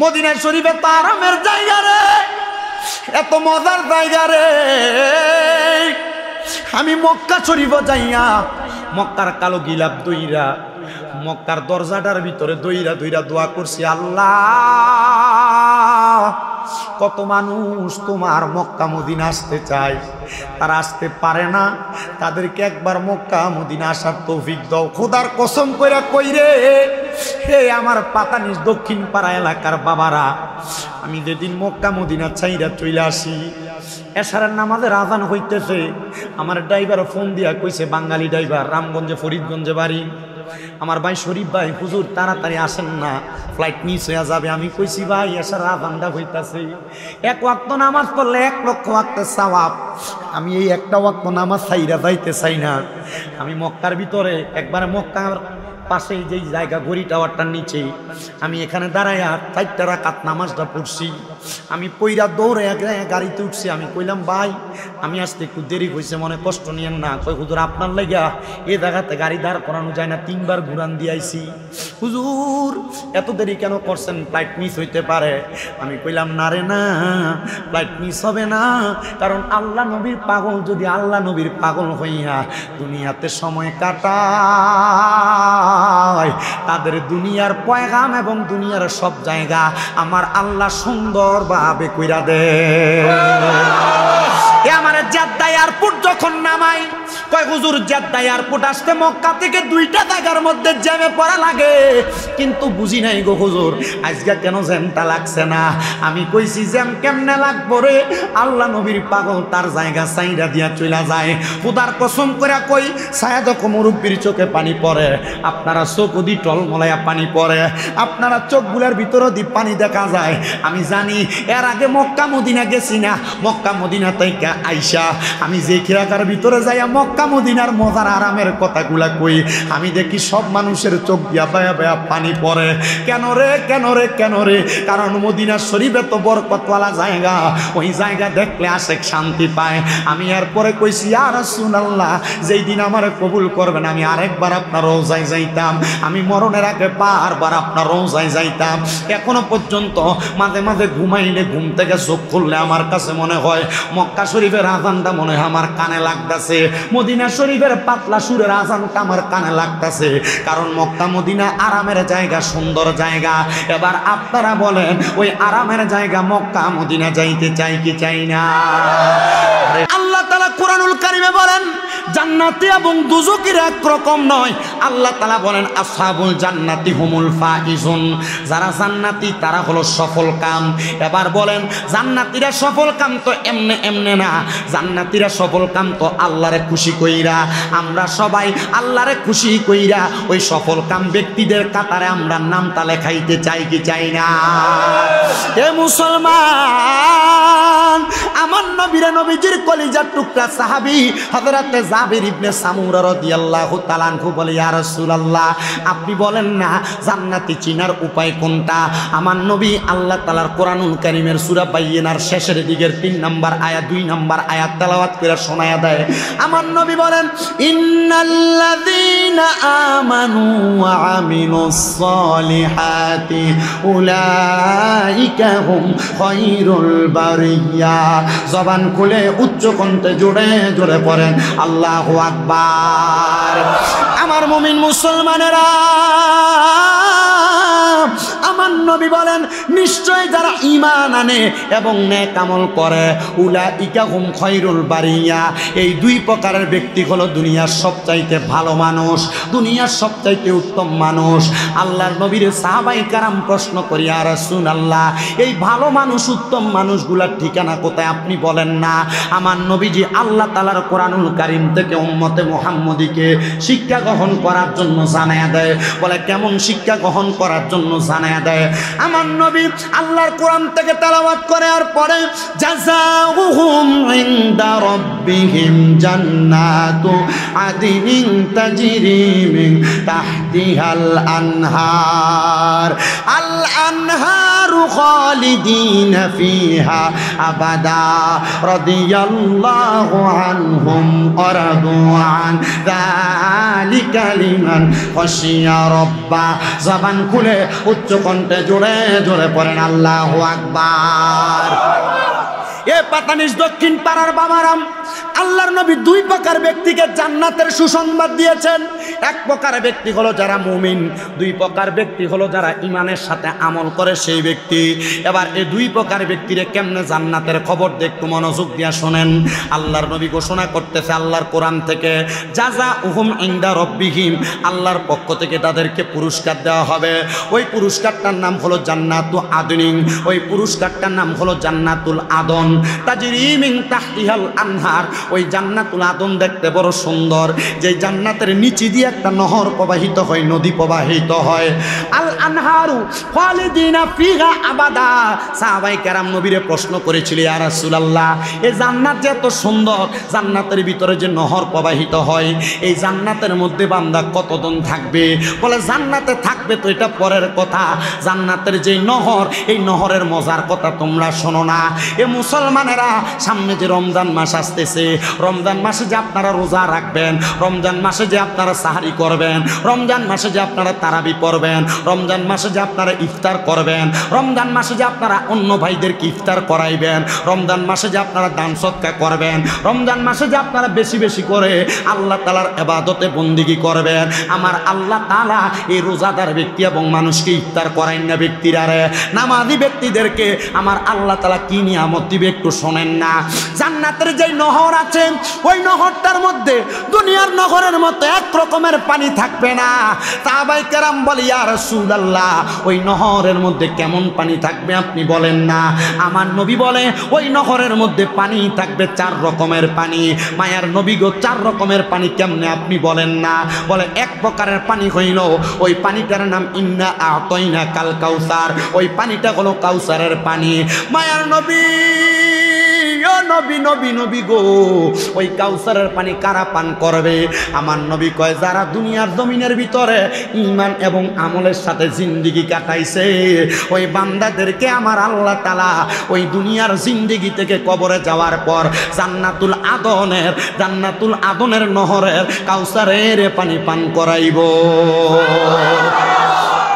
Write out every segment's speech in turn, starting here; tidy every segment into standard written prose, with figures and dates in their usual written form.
Medina শরীফে তো আরামের জায়গা রে, এত মজার জায়গা রে। আমি মক্কা শরীফ যাইয়া মক্কার কালো গিলাপ দইরা মক্কার দরজাটার ভিতরে দইরা দইরা দোয়া করছি, আল্লাহ কত মানুষ তোমার মক্কা মদিনা আসতে চায়, তারা আসতে পারে না, তাদেরকে একবার মক্কা মদিনা আসার তৌফিক দাও। খোদার কসম কইরা কইরে হে আমার পাতানিস দক্ষিণ পাড়া এলাকার বাবারা, আমি যেদিন মক্কা মদিনা চাইরা চলে আসি, এশারের নামাজের আজান হইতেছে, আমার ড্রাইভার ফোন দিয়া কইছে, বাঙালি ড্রাইভার, রামগঞ্জে ফরিদগঞ্জে বাড়ি, আমার ভাই শরীফ ভাই হুজুর তাড়াতাড়ি আসেন না, ফ্লাইট মিস হয়ে যাবে। আমি কইছি ভাই এশার আজানটা হইতাছে, এক ওয়াক্ত নামাজ পড়লে 1 লক্ষ ওয়াক্তের সওয়াব, আমি এই একটা ওয়াক্ত নামাজ ছাইরা যাইতে চাই না। আমি মক্কার ভিতরে একবারে মক্কার পাশে যেই জায়গা ঘড়ি টাওয়ারটার নিচে আমি এখানে দাঁড়াইয়া 4টা রাকাত নামাজটা পড়ছি। আমি পইরা দৌড়ে গাড়িতে উঠছি। আমি কইলাম ভাই আমি আসতে একটু দেরি হয়েছে, মনে কষ্ট নিয়েন না। কই হুজুর আপনার লেগা এ জায়গাতে গাড়ি দাঁড় করানো যায় না, 3বার ঘুরান দিয়াইছি। হুজুর এত দেরি কেন করছেন, ফ্লাইট মিস হইতে পারে। আমি কইলাম না রে না, ফ্লাইট মিস হবে না, কারণ আল্লাহ নবীর পাগল যদি আল্লাহ নবীর পাগল হইয়া দুনিয়াতে সময় কাটায়, তাদের দুনিয়ার পয়গাম এবং দুনিয়ার সব জায়গা আমার আল্লাহ সুন্দরভাবে কইরা দেয়। আমার জেদ্দা এয়ারপোর্ট যখন নামাই, কয় হুজুর জেদ্দা এয়ারপোর্ট আসতে মক্কা থেকে 2টা জায়গার মধ্যে জ্যামে পড়া লাগে, কিন্তু বুঝি নাই গো হুজুর আজকে কেন জ্যামটা লাগছে না। আমি কইছি জ্যাম কেমনে লাগবো রে, আল্লাহ নবীর পাগল তার জায়গা সাইরা দিয়া চলে যায়। খুদার কসম করে কই ছায়া যখন মুরব্বির চোখে পানি পড়ে, আপনারা চোখ দি টলমলাইয়া পানি পড়ে, আপনারা চোখগুলোর ভিতরও দি পানি দেখা যায়। আমি জানি এর আগে মক্কা মদিনা গেছি না, মক্কা মদিনা থেকে আইসা আমি যে খিরাকার ভিতরে যাইয়া মক্কা মদিনার মজার আরামের কথাগুলা কই, আমি দেখি সব মানুষের চোখ দিয়া বায়া বায়া পানি পড়ে। কেন রে কেন রে কেন রে? কারণ মদিনা শরীফে তো বরকতওয়ালা জায়গা, ওই জায়গা দেখলে আশেক শান্তি পায়। আমি এরপরে কইছি ইয়া রাসূলুল্লাহ যেই দিন আমার কবুল করবেন আমি আরেকবার আপনার রওজায় যাইতাম, আমি মরণের আগে বারবার আপনার রওজায় যাইতাম। এখনো পর্যন্ত মাঝে মাঝে ঘুমাইলে ঘুম থেকে চোখ খুললে আমার কাছে মনে হয় মক্কা শরীফের আজানটা মনে হয় আমার কানে লাগতেছে, মদিনা শরীফের পাতলা সুরের আজানটা আমার কানে লাগতেছে। কারণ মক্কা মদিনা আরামের জায়গা, সুন্দর জায়গা। এবার আপনারা বলেন ওই আরামের জায়গা মক্কা মদিনা যাইতে চাই কি চাই না? আল্লাহ তাআলা কোরআনুল কারীমে বলেন জান্নাতি এবং দুজকির একরকম নয়। আল্লাহ তাআলা বলেন আসহাবুল জান্নাতি হুমুল ফাইজুন, যারা জান্নাতি তারা হলো সফল কাম। এবার বলেন জান্নাতীরা সফল কাম তো এমনে এমনে না, জান্নাতীরা সফল কাম তো আল্লাহরে খুশি কইরা। আমরা সবাই আল্লাহরে খুশি কইরা ওই সফল কাম ব্যক্তিদের কাতারে আমরা নামটা লেখাইতে চাই কি চাই না? এ মুসলমান, আমার নবীরে নবীজির কলিজার টুকরা সাহাবী হযরতে জাবির ইবনে সামুরা রাদিয়াল্লাহু তাআলা আনহু বলে ইয়া রাসূলুল্লাহ আপনি বলেন না জান্নাতি চিনার উপায় কোনটা? আমার নবী আল্লাহ তাআলার কোরআনুল কারীমের সূরা বাইয়িনার শেষের দিকের 3 নম্বর আয়াত 2 নম্বর আয়াত তেলাওয়াত করে শোনায়া দেয়। আমার নবী বলেন ইন্নাল্লাযীনা আমানু ওয়া আমিলুস সালিহাতি উলাইকা হুম খায়রুল বারিয়া। জবান খুলে উচ্চ কণ্ঠে জোরে জোরে পড়েন আল্লাহু আকবার। আমার মুমিন মুসলমানেরা, আমার নবী বলেন নিশ্চয় যারা ঈমান আনে এবং নেক আমল করে উলাইকা হুম খায়রুল বারিয়া, এই 2 প্রকারের ব্যক্তি হলো দুনিয়ার সবচাইতে ভালো মানুষ, দুনিয়ার সবচাইতে উত্তম মানুষ। আল্লাহর নবীর সাহাবায়ে কেরাম প্রশ্ন করি ইয়া রাসূলুল্লাহ এই ভালো মানুষ উত্তম মানুষগুলোর ঠিকানা কোথায় আপনি বলেন না? আমার নবীজি আল্লাহ তাআলার কোরআনুল কারীম থেকে উম্মতে মুহাম্মদীকে শিক্ষা গ্রহণ করার জন্য জানায়া দেয়। বলে কেমন শিক্ষা গ্রহণ করার জন্য জানায়া দেয়? আমার নবী আল্লাহর কোরআন থেকে তেলাওয়াত করে আর পরে জাযাউহুম ইনদা রাব্বিহিম জান্নাতু আদিনিন তাজরি মিন তাহতিহাল আনহার, আল আনহারু খালিদিনা ফিহা আবাদা রাদিয়াল্লাহু আনহুম ওয়া রাদু আন যালিকা লিমান খাশিয়া রাব্বা। জবান খুলে উচ্চ কণ্ঠে জোরে জোরে পড়েন আল্লাহু আকবার। এ পাতানিস দক্ষিণ পাড়ার বাবারাম, আল্লাহর নবী দুই প্রকার ব্যক্তিকে জান্নাতের সুসংবাদ দিয়েছেন। এক প্রকার ব্যক্তি হলো যারা মুমিন, দুই প্রকার ব্যক্তি হলো যারা ইমানের সাথে আমল করে সেই ব্যক্তি। এবার এই দুই প্রকার ব্যক্তিরে কেমনে জান্নাতের খবর একটু মনোযোগ দিয়া শোনেন। আল্লাহর নবী ঘোষণা করতেছে আল্লাহর কোরআন থেকে, জাযাউহুম ইনদা রাব্বিহিম, আল্লাহর পক্ষ থেকে তাদেরকে পুরস্কার দেওয়া হবে। ওই পুরস্কারটার নাম হলো জান্নাতু আদনিন, ওই পুরস্কারটার নাম হলো জান্নাতুল আদন, তাজরি মিন তাহতিহাল আনহার। ওই জান্নাতুল আদন দেখতে বড় সুন্দর, যে জান্নাতের নিচে দিয়ে একটা নহর প্রবাহিত হয়, নদী প্রবাহিত হয়। আল আনহারু খালিদিনা ফিহা আবাদা। সাহাবায়ে কেরাম নবীরে প্রশ্ন করেছিল, ইয়া রাসূলুল্লাহ, এই জান্নাত যে এত সুন্দর, জান্নাতের ভিতরে যে নহর প্রবাহিত হয়, এই জান্নাতের মধ্যে বান্দা কতদিন থাকবে? বলে জান্নাতে থাকবে তো এটা পরের কথা, জান্নাতের যে নহর, এই নহরের মজার কথা তোমরা শোনো না। এ মুসলমানেরা, সামনে যে রমজান মাস আসতেছে, রমজান মাসে যে আপনারা রোজা রাখবেন, রমজান মাসে যে আপনারা সাহারি করবেন, রমজান মাসে যে আপনারা তারাবি পড়বেন, রমজান মাসে যে আপনারা ইফতার করবেন, রমজান মাসে যে আপনারা অন্য ভাইদেরকে ইফতার করাইবেন, রমজান মাসে যে আপনারা দান সদকা করবেন, রমজান মাসে যে আপনারা বেশি বেশি করে আল্লাহ তাআলার ইবাদতে বন্দেগী করবেন, আমার আল্লাহ তাআলা এই রোজাদার ব্যক্তি এবং মানুষকে ইফতার করাইন না ব্যক্তিরা রে, নামাজি ব্যক্তিদেরকে আমার আল্লাহ তাআলা কি নিয়ামত দিবে একটু শোনেন না। জান্নাতের যে নহর আছে, ওই নহরটার মধ্যে দুনিয়ার নহরের মতো এক রকমের পানি থাকবে না। সাহাবায়ে কেরাম বলে, ইয়া রাসূলুল্লাহ, ওই নহরের মধ্যে কেমন পানি থাকবে আপনি বলেন না। আমার নবী বলে, ওই নহরের মধ্যে পানি থাকবে 4 রকমের পানি। মায়ার নবী গো, 4 রকমের পানি কেমনে আপনি বলেন না? বলে এক প্রকারের পানি হইল, ওই পানিটার নাম ইন্না আতাইনা কাল কাউসার, ওই পানিটা হলো কাউসারের পানি। মায়ার নবী, ও নবী নবী নবী গো, ওই কাউসারের পানি কারা পান করবে? আমার নবী কয়, যারা দুনিয়ার জমিনের ভিতরে ঈমান এবং আমলের সাথে জিন্দেগি কাটাইছে, ওই বান্দাদেরকে আমার আল্লাহ তাআলা ওই দুনিয়ার জিন্দেগি থেকে কবরে যাওয়ার পর জান্নাতুল আদনের নহরের কাউসারের পানি পান করাইব।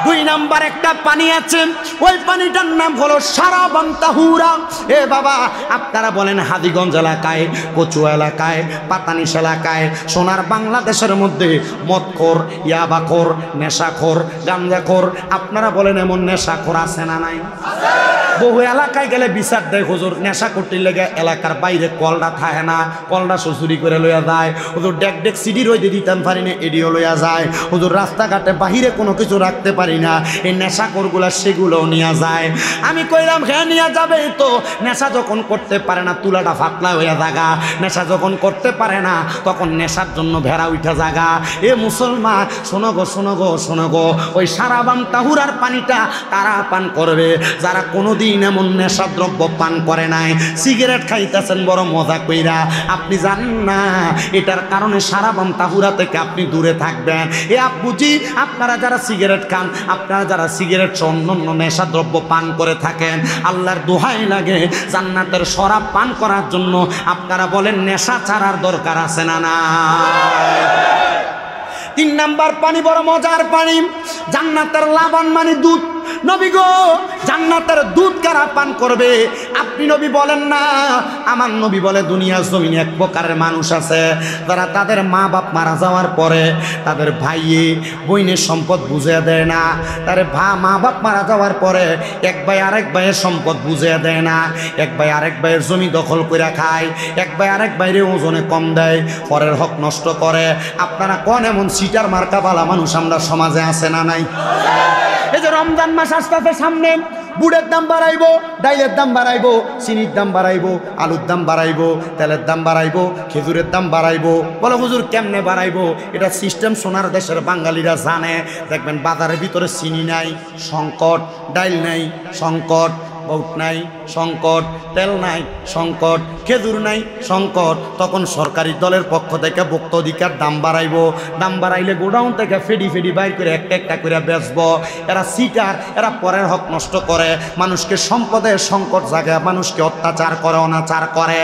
2 নাম্বার একটা পানি আছে, ওই পানিটার নাম হলো শারাবান তাহুরা। এ বাবা, আপনারা বলেন হাদিগঞ্জ এলাকায়, কচু এলাকায়, পাতানিশ এলাকায়, সোনার বাংলাদেশের মধ্যে মদখোর, ইয়াবাখোর, নেশাখোর, গাঞ্জাখোর, আপনারা বলেন এমন নেশাখোর আছে না নাই? বহু এলাকায় গেলে বিচার দেয়, হুজুর নেশা করতে লেগে এলাকার বাইরে কলটা থাকে না, কলটা চুরি করে লইয়া যায়। হুজুর ডেক ডেক সিডি রইতে দিতাম পারি না, এডিও লইয়া যায়। হুজুর রাস্তাঘাটে বাহিরে কোনো কিছু রাখতে পারি না, এই নেশাখোরগুলা সেগুলোও নিয়ে যায়। আমি কইলাম, হ্যাঁ নিয়ে যাবে তো। নেশা যখন করতে পারে না, তুলাটা ফাতলা হইয়া জাগা। নেশা যখন করতে পারে না, তখন নেশার জন্য ভেড়া উঠা জাগা। এ মুসলমান, শোনো গো শোনো গো শোনো গো, ওই শারাবান তাহুরার পানিটা তারা পান করবে যারা কোনোদিন এমন নেশা দ্রব্য পান করে নাই। সিগারেট খাইতেছেন বড় মজা কইরা, আপনি জানেন না এটার কারণে শারাবান তাহুরা থেকে আপনি দূরে থাকবেন। এ আব্বুজি, আপনারা যারা সিগারেট খান, আপনারা যারা সিগারেট অন্যান্য নেশা দ্রব্য পান করে থাকেন, আল্লাহর দোহাই লাগে, জান্নাতের শরাব পান করার জন্য আপনারা বলেন নেশা ছাড়ার দরকার আছে না না? 3 নাম্বার পানি বড় মজার পানি, জান্নাতের লাবান মানে দুধ। নবী গো, জান্নাতের দুধ কারা পান করবে? আপনি নবী বলেন না। আমার নবী বলে, দুনিয়ার জমিনে এক প্রকারের মানুষ আছে যারা তাদের মা বাপ মারা যাওয়ার পরে তাদের ভাইয়ে বইনের সম্পদ বুঝিয়ে দেয় না। তার মা বাপ মারা যাওয়ার পরে এক ভাই আরেক ভাইয়ের সম্পদ বুঝিয়ে দেয় না। এক ভাই আরেক ভাইয়ের জমি দখল করে খায়, এক ভাই আরেক ভাইরে ওজনে কম দেয়, পরের হক নষ্ট করে। আপনারা কোন এমন সিটার মার্কা বালা মানুষ আমরা সমাজে আছে না নাই? এই যে রমজান মাস আসতেছে সামনে, বুড়ের দাম বাড়াইবো, ডাইলের দাম বাড়াইবো, চিনির দাম বাড়াইবো, আলুর দাম বাড়াইবো, তেলের দাম বাড়াইবো, খেজুরের দাম বাড়াইবো। বলে হুজুর কেমনে বাড়াইবো? এটা সিস্টেম সোনার দেশের বাঙালিরা জানে। দেখবেন বাজারের ভিতরে চিনি নাই, সংকট, ডাইল নাই, সংকট, বুট নাই সংকট, তেল নাই সংকট, খেজুর নাই সংকট, তখন সরকারি দলের পক্ষ থেকে ভোক্ত অধিকার দাম বাড়াইব। দাম বাড়াইলে গোডাউন থেকে ফেডি ফেডি বাইর করে একটা একটা করে বেচবো। এরা সিটার, এরা পরের হক নষ্ট করে, মানুষকে সম্পদের সংকট জাগে, মানুষকে অত্যাচার করে, অনাচার করে।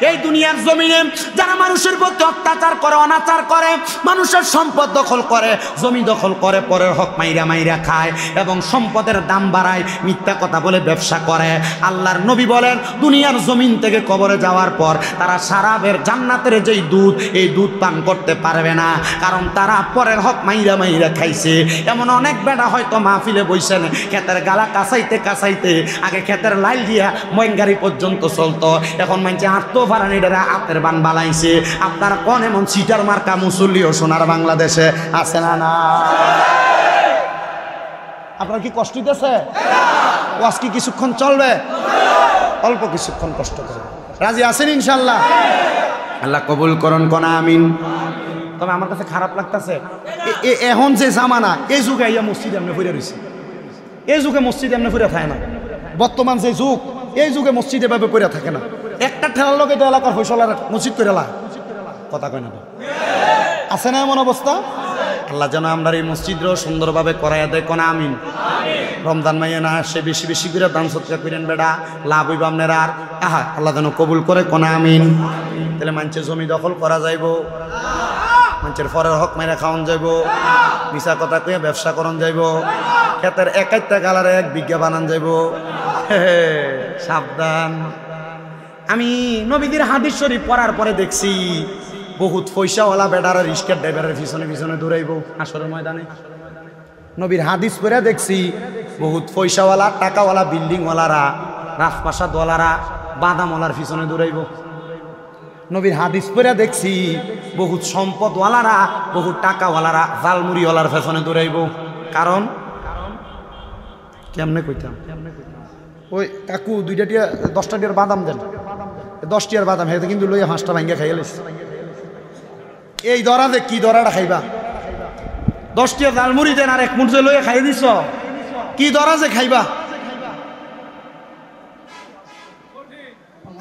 এই দুনিয়ার জমিনে যারা মানুষের প্রতি অত্যাচার করে, অনাচার করে, মানুষের সম্পদ দখল করে, জমি দখল করে, পরের হক মাইরা মাইরা খায় এবং সম্পদের দাম বাড়ায়, মিথ্যা কথা বলে ব্যবসা করে। আল্লাহর নবী বলেন দুনিয়ার জমিন থেকে কবরে যাওয়ার পর তারা সারাবের জান্নাতের যেই দুধ, এই দুধ পান করতে পারবে না, কারণ তারা পরের হক মাইরা মাইরা খাইছে। এমন অনেক বেটা হয়তো মাহফিলে বইছেন, ক্ষেতের গালা কাছাইতে কাছাইতে আগে ক্ষেতের লাইল দিয়া ময়ঙ্গারি পর্যন্ত চলতো, এখন মানছে আত্মফারানিডারা হাতের বান বালাইছে। আপনারা কোন এমন সিটার মার্কা মুসল্লিও সোনার বাংলাদেশে আছে না? না, আপনার কি কষ্ট দিতেছে? ওয়াজ কি কিছুক্ষণ চলবে? অল্প কিছুক্ষণ কষ্ট করবে। রাজি আছেন ইনশাল্লাহ? আল্লাহ কবুল করুন, কোন আমিন। তবে আমার কাছে খারাপ লাগতেছে, এখন যে জামানা, এই যুগে ইয়া মসজিদে এমনি ফিরে রয়েছে, এই যুগে মসজিদে এমনি ফিরে থাকে না। বর্তমান যে যুগ, এই যুগে মসজিদে ভাবে পড়ে থাকে না। একটা ঠেলার লোক এটা এলাকার ফয়সলার মসজিদ করে এলা কথা কয় না, আছে না এমন অবস্থা? আল্লাহ যেন আমরা এই মসজিদও সুন্দরভাবে করাইয়া দেয়, কোন আমিন। রমজান মাইয়া না আসে, বেশি বেশি করে দান সৎকার করেন বেড়া, লাভ হইব আপনার। আর আহা আল্লাহ যেন কবুল করে, কোন আমিন। তাহলে মানুষের জমি দখল করা যাইব, মানুষের ফরের হক মাইরা খাওয়ান যাইব, মিশা কথা কয়ে ব্যবসা করন যাইব, ক্ষেতের একাইটা গালারে 1 বিঘা বানান যাইব। সাবধান। আমি নবীদের হাদিস শরীফ পড়ার পরে দেখছি বহুত পয়সাওয়ালা বেডারা রিস্কার ড্রাইভারের পিছনে পিছনে দৌড়াইব হাসরের ময়দানে। নবীর হাদিস পড়ে দেখছি বহুত পয়সাওয়ালা, টাকাওয়ালা, বিল্ডিংওয়ালারা, রাজপ্রাসাদওয়ালারা বাদামওয়ালার পিছনে দৌড়াইব। নবীর হাদিস পড়ে দেখছি বহুত সম্পদওয়ালারা, বহুত টাকাওয়ালারা জালমুড়িওয়ালার পেছনে দৌড়াইব। কারণ কেমনে কইতাম, ওই কাকু 2টা টিয়া 10টা টিয়ার বাদাম দেন, 10 টিয়ার বাদাম হেতে কিন্তু লইয়া 5টা ভাঙ্গা খাইয়া লাইছে। এই দরা যে কি দরাটা খাইবা, 10 টিয়া জালমুড়ি দেন আর 1 মুঠ যে লইয়া খাই দিছ, কি দরা যে খাইবা?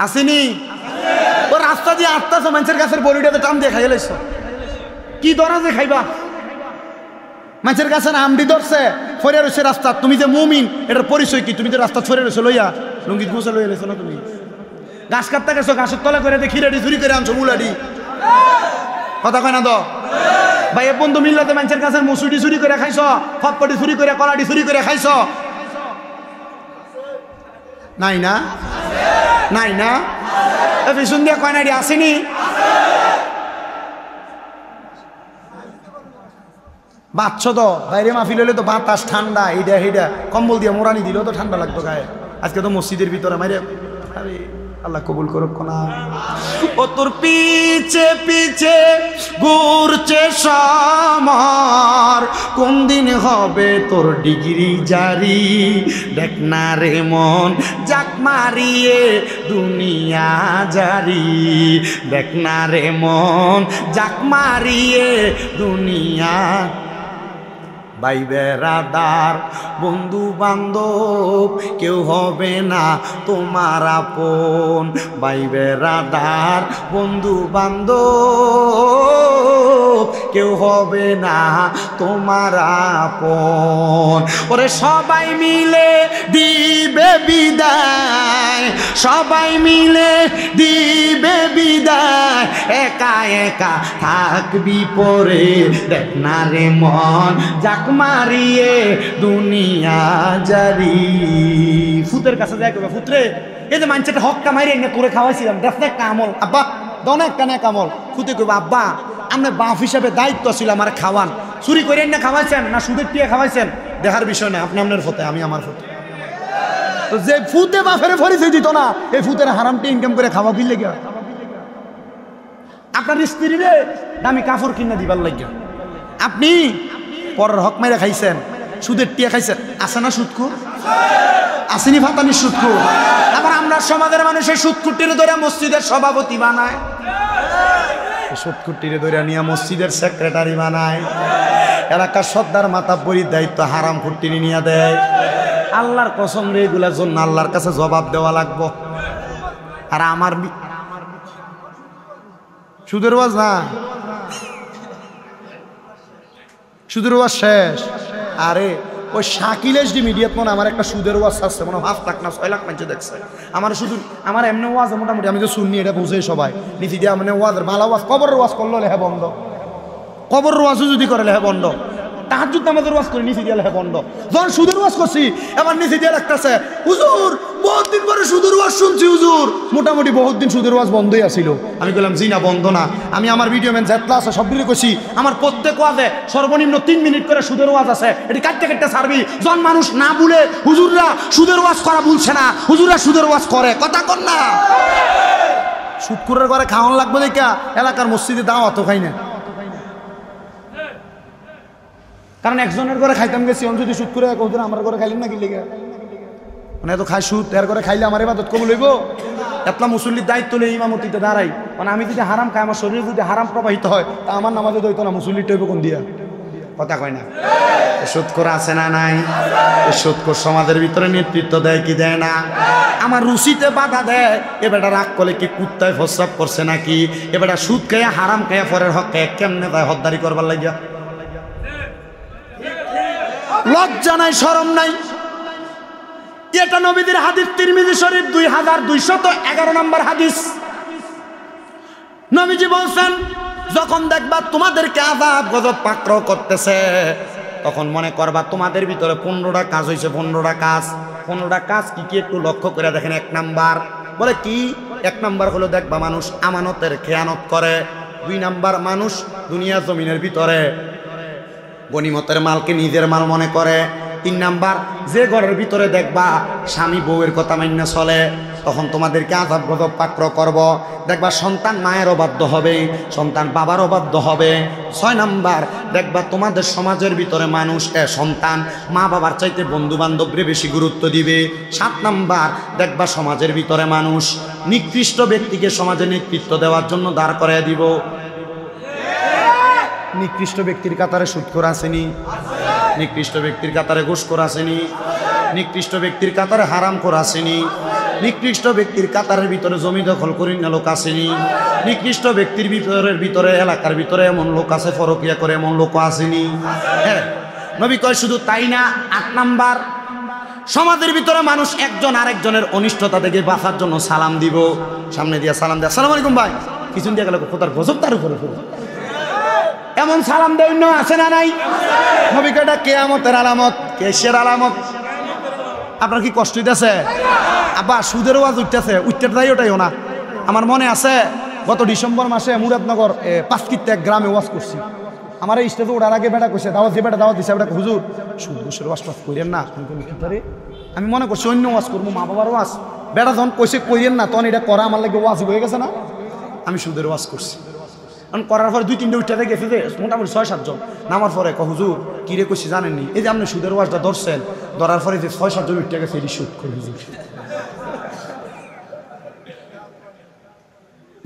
আসেনি? ও রাস্তা দিয়ে আটটাছ মানুষের গাছের বড়িটাতে টান দিয়ে খাইয়া লাইছ, কি দরা যে খাইবা? মানুষের গাছের আমডি ধরছে, ফরে রয়েছে রাস্তা, তুমি যে মুমিন এটার পরিচয় কি? তুমি যে রাস্তা ছড়ে রয়েছে লইয়া লুঙ্গি গুছে লইয়া লেছো না? তুমি গাছ কাটতে গেছো, গাছের তলে করে দেখি রেডি চুরি করে আনছো মুলাডি, কথা কয় না তো ভাই? এ বন্ধু মিল্লাতে মানুষের গাছের মুসুডি চুরি করে খাইছ, ফপটি চুরি করে, কলাডি চুরি করে খাইছ? নাই না? নাই না? পিছন দিয়ে কয় না আসেনি? বাচ্চ তো বাইরে মাহফিল হলে তো বাতাস ঠান্ডা, এইটা সেইটা কম্বল দিয়ে মোড়ানি দিলেও তো ঠান্ডা লাগতো গায়ে। আজকে তো মসজিদের ভিতরে মাইরে, আরে আল্লাহ কবুল করুক না। ও তোর পিছে পিছে ঘুরছে সমর, কোন দিন হবে তোর ডিগ্রি জারি? দেখ না রে মন জাক মারিয়ে দুনিয়া জারি, দেখ না রে মন জাক মারিয়ে দুনিয়া। ভাই বেড়াদার বন্ধু বান্ধব কেউ হবে না তোমার আপন, ভাই বেড়াদার বন্ধু বান্ধব কেউ হবে না তোমার আপন। ওরে সবাই মিলে দিবে বিদায়, সবাই মিলে দিবে বিদায়, একা একা থাকবি পরে। দেখ না রে মন জাক মারিয়ে দুনিয়া জারি। ফুতের কাছে যাই করবে, ফুতরে এই যে মানুষটা হকটা মারিয়ে এনে তোরে খাওয়াইছিলাম, দেখ না একটা আমল আব্বা, দন একটা না কামল। ফুতে করবো আব্বা আপনার বাপ হিসাবে দায়িত্ব ছিল আমার খাওয়ান, চুরি করে এনে খাওয়াইছেন না সুদের টিয়া খাওয়াইছেন দেখার বিষয় না, আপনি আপনার ফতে আমি আমার ফতে। তো যে ফুতে বাপের পরিচয় দিত না, এই ফুতের হারামটি ইনকাম করে খাওয়া কিনলে গিয়া আপনার স্ত্রী রে দামি কাপড় কিনে দিবার লাগিয়া আপনি পরের হক মেরে খাইছেন, সুদের টিয়া খাইছেন। আছে না সুদখোর? আসেনি ফাতানি সুদখোর? আবার আমরা সমাজের মানুষের সুদখুরটিরে ধরে মসজিদের সভাপতি বানায়, সুদখুরটিরে ধরে নিয়ে মসজিদের সেক্রেটারি বানায়, এলাকার সর্দার মাতাব্বরির দায়িত্ব হারাম ফুটটিনি নিয়ে দেয়। আল্লাহর কসম রে, এগুলার জন্য আল্লাহর কাছে জবাব দেওয়া লাগবো। আর আমার সুদের ওয়াজ না, সুদের ওয়াজ শেষ। আরে ওই শাকিল এসডি মিডিয়াত মনে আমার একটা সুদের ওয়াজ আসছে, মনে 5 লাখ না 6 লাখ মানুষ দেখছে আমার। শুধু আমার এমনি ওয়াজ মোটামুটি আমি তো শুনি, এটা বুঝে সবাই নিচে দিয়া মানে ওয়াজের ভালো ওয়াজ, কবরের ওয়াজ করলো লেখা বন্ধ, কবরের ওয়াজও যদি করে লেখা বন্ধ, তাহাজ্জুদ নামাজের ওয়াজ করে নিচে দিয়া লেখা বন্ধ। যখন সুদের ওয়াজ করছি এবার নিচে দিয়া লাগতেছে, হুজুর বহুত দিন পরে সুদের ওয়াজ শুনছি হুজুর। মোটামুটি বহুত দিন সুদের ওয়াজ বন্ধই আছিল। আমি বললাম জি না, বন্ধ না। আমি আমার ভিডিও ম্যান যেতলা আছে সব দিলে কইছি আমার প্রত্যেক ওয়াজে সর্বনিম্ন 3 মিনিট করে সুদের ওয়াজ আছে, এটি কাটতে কাটতে ছাড়বি। যখন মানুষ না বলে হুজুররা সুদের ওয়াজ করা বলছে না, হুজুররা সুদের ওয়াজ করে, কথা কর না। সুদখোরের ঘরে খাওয়ান লাগবে দেখা এলাকার মসজিদে দাওয়াতও খাই না, কারণ একজনের ঘরে খাইতাম গেছি, যদি সুদ করে কৌদিন আমার ঘরে খাইলেন না কি লেগে, মানে এত খাই সুদ, এর ঘরে খাইলে আমার ইবাদত কবুল হইব? এতলা মুসল্লির দায়িত্ব লই ইমামতিতে দাঁড়াই, মানে আমি যদি হারাম খাই, আমার শরীরে যদি হারাম প্রবাহিত হয়, তা আমার নামাজে দইতো না, মুসল্লিটা হইব কোন দিয়া? কথা কয় না। সুদখোর আছে না নাই? সুদখোর সমাজের ভিতরে নেতৃত্ব দেয় কি দেয় না? আমার রুচিতে বাধা দেয়। এবারটা রাগ করলে কি কুত্তায় প্রস্রাব করছে নাকি? এবারটা সুদ খাইয়া হারাম খাইয়া পরের হক খাইয়া কেমনে তাই হদ্দারি করবার লাগিয়া? লজ্জা নাই, শরম নাই। এটা নবীদের হাদিস, তিরমিজি শরীফ 2211 নম্বর হাদিস। নবীজি বলছেন, যখন দেখবা তোমাদেরকে আযাব গজব পাকড়াও করতেছে, তখন মনে করবা তোমাদের ভিতরে 15টা কাজ হয়েছে। 15টা কাজ, 15টা কাজ কি কি একটু লক্ষ্য করে দেখেন। 1 নাম্বার বলে কি? 1 নাম্বার হলো দেখবা মানুষ আমানতের খেয়ানত করে। 2 নাম্বার মানুষ দুনিয়া জমিনের ভিতরে গনিমতের মালকে নিজের মাল মনে করে। 3 নাম্বার যে ঘরের ভিতরে দেখবা স্বামী বউয়ের কথা মান্য চলে, তখন তোমাদেরকে আযাব গজব পাকড়াও করব। দেখবা সন্তান মায়ের অবাধ্য হবে, সন্তান বাবার অবাধ্য হবে। 6 নাম্বার দেখবা তোমাদের সমাজের ভিতরে মানুষ সন্তান মা বাবার চাইতে বন্ধু বান্ধবরে বেশি গুরুত্ব দিবে। 7 নাম্বার দেখবা সমাজের ভিতরে মানুষ নিকৃষ্ট ব্যক্তিকে সমাজে নেতৃত্ব দেওয়ার জন্য দাঁড় করায় দিব। নিকৃষ্ট ব্যক্তির কাতারে সুদখোর আসেনি, নিকৃষ্ট ব্যক্তির কাতারে ঘুষখোর আসেনি, নিকৃষ্ট ব্যক্তির কাতারে হারামখোর আসেনি, নিকৃষ্ট ব্যক্তির কাতারের ভিতরে জমি দখল করি না লোক আসেনি, নিকৃষ্ট ব্যক্তির ভিতরে এলাকার ভিতরে এমন লোক আছে পরকিয়া করে এমন লোক আসেনি। হ্যাঁ, নবী কয় শুধু তাই না। 8 নাম্বার সমাজের ভিতরে মানুষ একজন আরেকজনের অনিষ্টতা থেকে বাঁচার জন্য সালাম দিব। সামনে দিয়া সালাম দেয়, আসসালামু আলাইকুম ভাই, পিছন দিয়ে গেলে কোথার গজব তার উপরে এমন সালাম দেয় না, আছে না নাই? নবী কয় এটা কিয়ামতের আলামত, কেসের আলামত। আপনার কি কষ্ট হইতেছে? আবার সুদের ওয়াজ উঠতেছে, উঠতে যাই ওটাইও না। আমার মনে আছে গত ডিসেম্বর মাসে মুরাদনগর 5 কিত্তে এক গ্রামে ওয়াজ করছি। আমার এই স্টেজে ওঠার আগে বেটা কইছে, দাওয়াত যে বেটা দাওয়াত দিছে, বেটা হুজুর সুদ ঘুষের ওয়াজ টাজ কইরেন না। আমি মনে করছি অন্য ওয়াজ করবো, মা বাবার ওয়াজ। বেটা যখন কইছে কইরেন না, তখন এটা করা আমার লাগে ওয়াজ হয়ে গেছে না। আমি সুদের ওয়াজ করছি। কারণ করার পরে 2-3টে উঠতে গেছে যে মোটামুটি 6-7 জন নামার পরে হুজুর কিরে কইছি জানেননি, এই যে আপনি সুদের ওয়াজটা ধরছেন, ধরার পরে যে 6-7 জন উঠতে গেছে, এটি সুদ করে হুজুর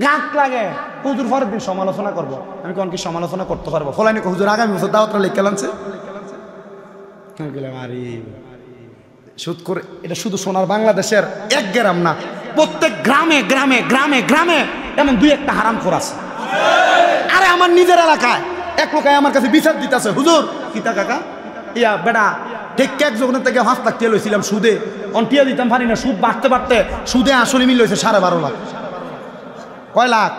গাছ লাগে। হুজুর পরের দিন সমালোচনা করবো। আমি কোন কি সমালোচনা করতে পারবো? ফলাইনি হুজুর আগামী বছর দাওয়াতটা লিখে আনছে। আরে সুদ করে এটা শুধু সোনার বাংলাদেশের এক গ্রাম না, প্রত্যেক গ্রামে গ্রামে গ্রামে গ্রামে এমন 2-1টা হারামখোর আছে। আরে আমার নিজের এলাকায় এক লোকায় আমার কাছে বিচার দিতেছে, হুজুর কিতা কাকা ইয়া বেটা ঠিক এক জনের থেকে 5 লাখ টাকা লইছিলাম সুদে, অন্টিয়া দিতাম পারি না, সুদ বাড়তে বাড়তে সুদে আসলে মিল হয়েছে 12.5 লাখ। কয় লাখ?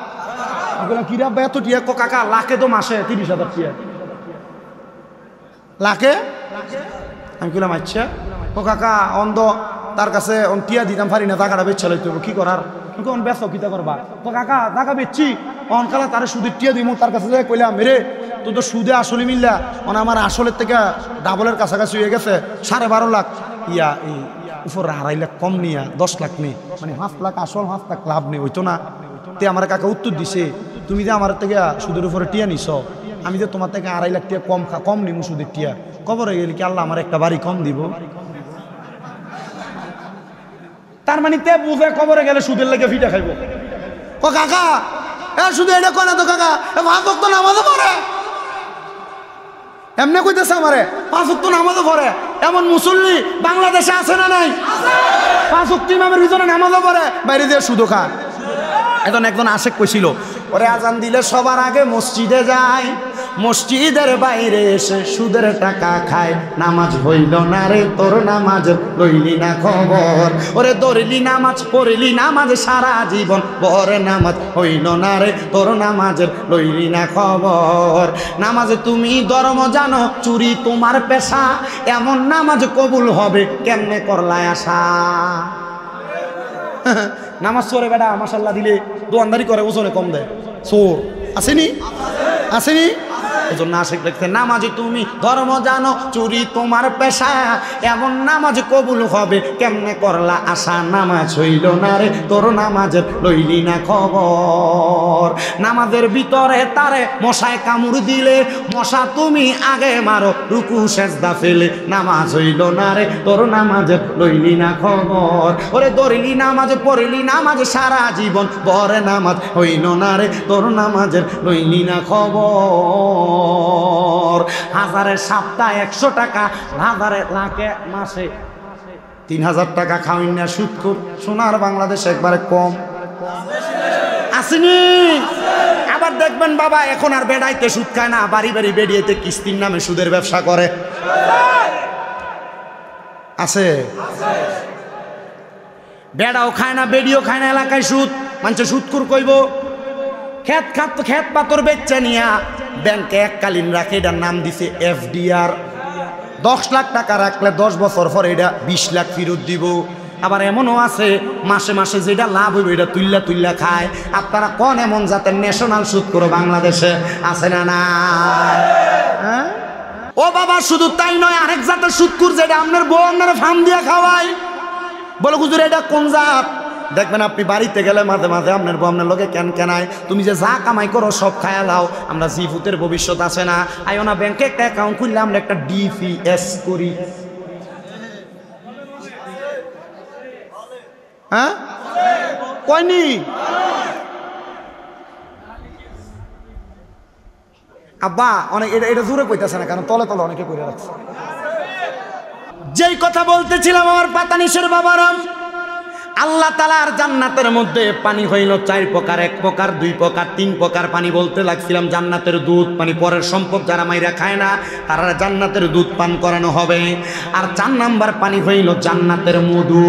কিরা এত টিয়া? কাকা লাখে তো মাসে 30,000 টাকা লাখে। আমি কইলাম আচ্ছা। ও কাকা অন্ধ, তার কাছে অন্টিয়া দিতাম পারি না, টাকাটা বেচা লইতে হবে, কি করার? কোন বেচ কিতা করবা? তো কাকা টাকা বেচছি অনকালা তারা সুদের টিয়া দিব, তার কাছে যাই কইলাম রে তো তো সুদে আসলে মিললা মানে আমার আসলের থেকে ডাবলের কাছাকাছি হয়ে গেছে 12.5 লাখ। ইয়া এই উপরে 2.5 লাখ কম নিয়া 10 লাখ নেই, মানে 5 লাখ আসল 5 লাখ লাভ নেই, হইতো না? তে আমার কাকা উত্তর দিছে, তুমি যে আমার থেকে সুদের উপরে টিয়া নিছ, আমি যে তোমার থেকে 2.5 লাখ টিয়া কম নিমু সুদের টিয়া, কবরে গেলে কি আল্লাহ আমার একটা বাড়ি কম দিব? তার মানে তে বুঝে কবরে গেলে সুদের লেগে ফিটা খাইব। ও কাকা শুধু এটা কয় না তো কাকা, 5 ওয়াক্ত নামাজও পড়ে, এমনি কইতেছে আমারে 5 ওয়াক্ত নামাজও পড়ে, এমন মুসল্লি বাংলাদেশে আছে না নাই? 5 ওয়াক্ত ইমামের ভিতরে নামাজও পড়ে, বাইরে দিয়ে সুদও খায়। একজন আশেক কইছিল, ওরে আজান দিলে সবার আগে মসজিদে যায়, মসজিদের বাইরে এসে সুদের টাকা খায়। নামাজ হইল না রে তোর, নামাজ লইলি না খবর। ওরে দৌড়লি নামাজ পড়লি নামাজ সারা জীবন, বরে নামাজ হইল না রে তোর, নামাজ লইলি না খবর। নামাজ তুমি ধর্ম জানো, চুরি তোমার পেশা, এমন নামাজ কবুল হবে কেমনে করলায় আশা। নামাজ চোরে বেটা মাশাল্লাহ দিলে দোয়ানদারি করে, ওজনে কম দেয়, চোর আসেনি আসেনি। এজন্য আশেক লিখতে, নামাজে তুমি ধর্ম জানো, চুরি তোমার পেশা, এমন নামাজ কবুল হবে কেমনে করলা আশা। নামাজ হইল না রে তোর, নামাজের লইলি না খবর। নামাজের ভিতরে তারে মশায় কামড় দিলে, মশা তুমি আগে মারো রুকু সেজদা ফেলে। নামাজ হইল না রে তোর, নামাজের লইলি না খবর। ওরে দৌড়লি নামাজ পড়লি নামাজ সারা জীবন, বরে নামাজ হইল না রে তোর, নামাজের লইলি না খবর। হাজারের সপ্তাহে 100 টাকা, হাজারে লাখে মাসে 3000 টাকা খাওয়িন না সুদখোর। সোনার বাংলাদেশে একবারে কম আসেনি। আবার দেখবেন বাবা এখন আর বেড়াইতে সুদ খায় না, বাড়ি বাড়ি বেরিয়েতে কিস্তির নামে সুদের ব্যবসা করে। আছে বেড়াও খায় না, বেডিও খায় না, এলাকায় সুদ। মানুষ সুদখোর কইব। খেত পাথর বেচে নিয়া ব্যাংকে এককালীন রাখে, এটার নাম দিছে FDR। 10 লাখ টাকা রাখলে 10 বছর পর এটা 20 লাখ ফেরত দিব। আবার এমনও আছে মাসে মাসে যেটা লাভ হইবে এটা তুল্লা খায়। আপনারা কোন এমন জাতের ন্যাশনাল সুদ করো বাংলাদেশে আছে না না? ও বাবা শুধু তাই নয়, আরেক জাতের সুদকুর যেটা আপনার বউ আপনারা ফার্ম দিয়ে খাওয়ায়। বলে হুজুর এটা কোন জাত? দেখবেন আপনি বাড়িতে গেলে মাঝে মাঝে আপনার বউ আপনার লোকে কেনায়, তুমি যে যা কামাই করো সব খায়া লাও, আমরা জিভূতের ভবিষ্যৎ আছে না। আইও না ব্যাংকে একটা অ্যাকাউন্ট খুললে আমরা একটা DPS করি। হ্যাঁ কয়নি? আব্বা অনেক এটা জোরে কইতেছে না, কারণ তলে তলে অনেকে করে রাখছে। যেই কথা বলতেছিলাম আমার পাতানিশের বাবারাম, আল্লাহ তাআলার জান্নাতের মধ্যে পানি হইল 4 প্রকার, 1 প্রকার 2 প্রকার 3 প্রকার পানি বলতে লাগছিলাম। জান্নাতের দুধ পানি, পরের সম্পদ যারা মাইরা খায় না তারা জান্নাতের দুধ পান করানো হবে। আর 4 নাম্বার পানি হইল জান্নাতের মধু।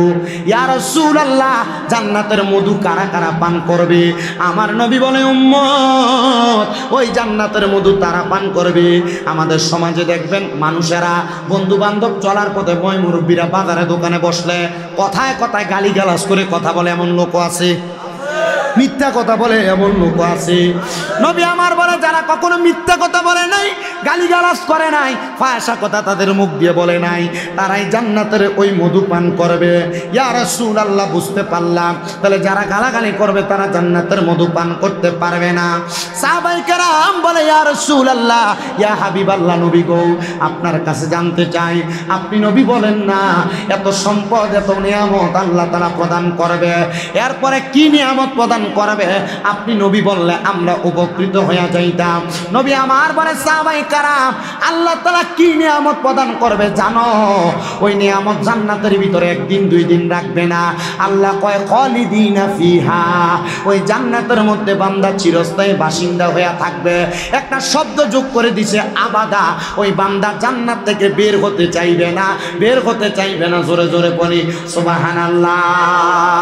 ইয়া রাসূলুল্লাহ, জান্নাতের মধু কারা কারা পান করবে? আমার নবী বলে উম্মত, ওই জান্নাতের মধু তারা পান করবে। আমাদের সমাজে দেখবেন মানুষেরা বন্ধু বান্ধব চলার পথে বয় মুরব্বীরা বাজারে দোকানে বসলে কথায় কথায় গালি গালাজ করে কথা বলে এমন লোক আছে, মিথ্যা কথা বলে এমন লোক আছে। নবী আমার বলে যারা কখনো মিথ্যা কথা বলে নাই, গালিগালাজ করে নাই, ফায়সা কথা তাদের মুখ দিয়ে বলে নাই, তারাই জান্নাতের ওই মধু পান করবে। ইয়া রাসূলুল্লাহ, বুঝতে পারলাম তাহলে যারা গালাগালি করবে তারা জান্নাতের মধু পান করতে পারবে না। সাহাবায়ে কেরাম বলে ইয়া রাসূলুল্লাহ, ইয়া হাবিবাল্লাহ, নবী গো আপনার কাছে জানতে চাই, আপনি নবী বলেন না এত সম্পদ এত নিয়ামত আল্লাহ তাআলা প্রদান করবে, এরপরে কি নিয়ামত প্রদান করবে? আপনি নবী বললে আমরা উপকৃত হয়ে যাইতাম। নবী আমার বলে সাহাবায়ে কেরাম, আল্লাহ তাআলা কি নিয়ামত প্রদান করবে জানো? ওই নিয়ামত জান্নাতের ভিতরে 1 দিন 2 দিন রাখবে না। আল্লাহ কয় খালিদিনা ফিহা, ওই জান্নাতের মধ্যে বান্দা চিরস্থায়ী বাসিন্দা হয়ে থাকবে। একটা শব্দ যোগ করে দিছে আবাদা, ওই বান্দা জান্নাত থেকে বের হতে চাইবে না, বের হতে চাইবে না। জোরে জোরে বলি সুবহানাল্লাহ।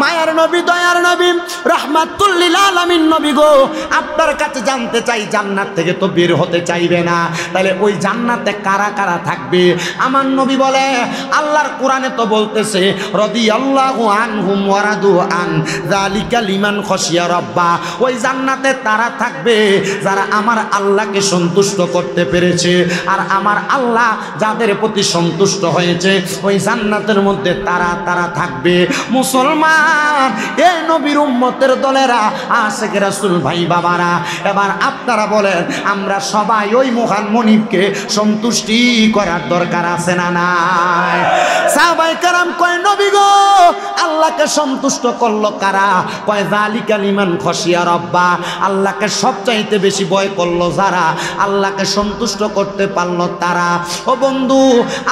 মায়ার নবী, দয়ার নবী, রাহমাতুল লিল আলামিন নবী গো, আপনার কাছে জানতে চাই জান্নাত থেকে তো বের হতে চাইবে না, তাহলে ওই জান্নাতে কারা কারা থাকবে? আমার নবী বলে আল্লাহর কোরআনে তো বলতেছে রাদিয়াল্লাহু আনহুম ওয়া রাদু আন যালিকা লিমান খাশিয়া রাব্বা। ওই জান্নাতে তারা থাকবে যারা আমার আল্লাহকে সন্তুষ্ট করতে পেরেছে, আর আমার আল্লাহ যাদের প্রতি সন্তুষ্ট হয়েছে ওই জান্নাতের মধ্যে তারা তারা থাকবে। মুসলমান, এই নবীর উম্মতের দলেরা, আশিক রাসূল ভাই বাবারা, এবার আপনারা বলেন আমরা সবাই ওই মহান মনিবকে সন্তুষ্টি করার দরকার আছে না নাই? সাহাবায়ে কেরাম কয় নবী গো, আল্লাহ আল্লাহকে সন্তুষ্ট করলো কারা? কয় যালিকা লিমান খশিয়া রাব্বা, আল্লাহকে সবচাইতে বেশি ভয় করলো যারা, আল্লাহকে সন্তুষ্ট করতে পারলো তারা। ও বন্ধু,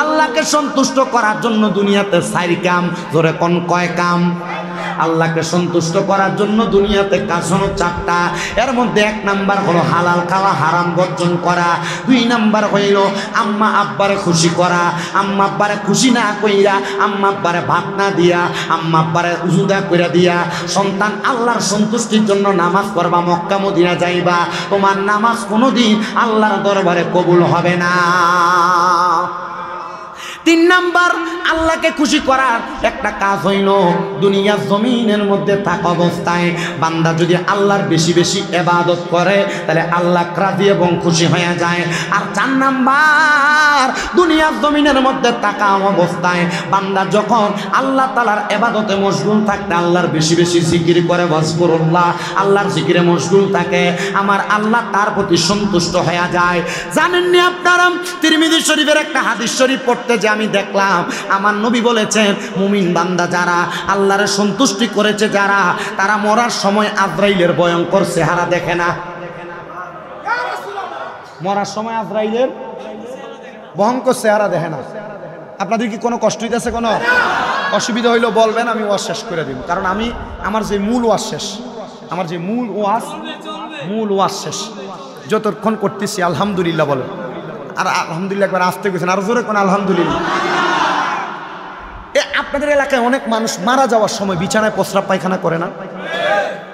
আল্লাহকে সন্তুষ্ট করার জন্য দুনিয়াতে 4 কাম, ধরে কোন কয় কাম? আল্লাহকে সন্তুষ্ট করার জন্য দুনিয়াতে কাজ হলো 4টা। এর মধ্যে 1 নাম্বার হলো হালাল খাওয়া, হারাম বর্জন করা। 2 নাম্বার হইল আম্মা আব্বারে খুশি করা। আম্মা আব্বারে খুশি না কইরা, আম্মা আব্বারে ভাত না দিয়া, আম্মা আব্বারে উজুদা কইরা দিয়া সন্তান আল্লাহর সন্তুষ্টির জন্য নামাজ পড়বা, মক্কা মদিনা যাইবা। তোমার নামাজ কোনোদিন আল্লাহর দরবারে কবুল হবে না। 3 নাম্বার আল্লাহকে খুশি করার একটা কাজ হইল দুনিয়ার জমিনের মধ্যে থাকা অবস্থায় বান্দা যদি আল্লাহর বেশি বেশি ইবাদত করে তাহলে আল্লাহ রাজি এবং খুশি হয়ে যায়। আর 4 নাম্বার দুনিয়ার জমিনের মধ্যে থাকা অবস্থায় বান্দা যখন আল্লাহ তাআলার ইবাদতে মশগুল থাকে, আল্লাহর বেশি বেশি জিকির করে, ওয়াজকুরুল্লাহ, আল্লাহর জিকিরে মশগুল থাকে, আমার আল্লাহ তার প্রতি সন্তুষ্ট হয়ে যায়। জানেননি আপনারা তিরমিজি শরীফের একটা হাদিস শরীফ পড়তে যে আমি দেখলাম আমার নবী বলেছেন মুমিন বান্দা যারা আল্লাহর সন্তুষ্টি করেছে যারা, তারা মরার সময় আজরাইলের ভয়ঙ্কর চেহারা দেখে না। মরার সময় আজরাইলের ভয়ঙ্কর চেহারা দেখে না। আপনাদের কি কোনো কষ্ট হইতেছে, কোনো অসুবিধা হইলো বলবেন, আমি ওয়াজ শেষ করে দিব। কারণ আমি আমার যে মূল ওয়াজ শেষ, আমার যে মূল ওয়াজ শেষ, যতক্ষণ করতেছি আলহামদুলিল্লাহ বলেন। আর আলহামদুলিল্লাহ একবার আসতে গেছেন, আর জোরে কোন আলহামদুলিল্লাহ। আপনাদের এলাকায় অনেক মানুষ মারা যাওয়ার সময় বিছানায় প্রস্রাব পায়খানা করে না?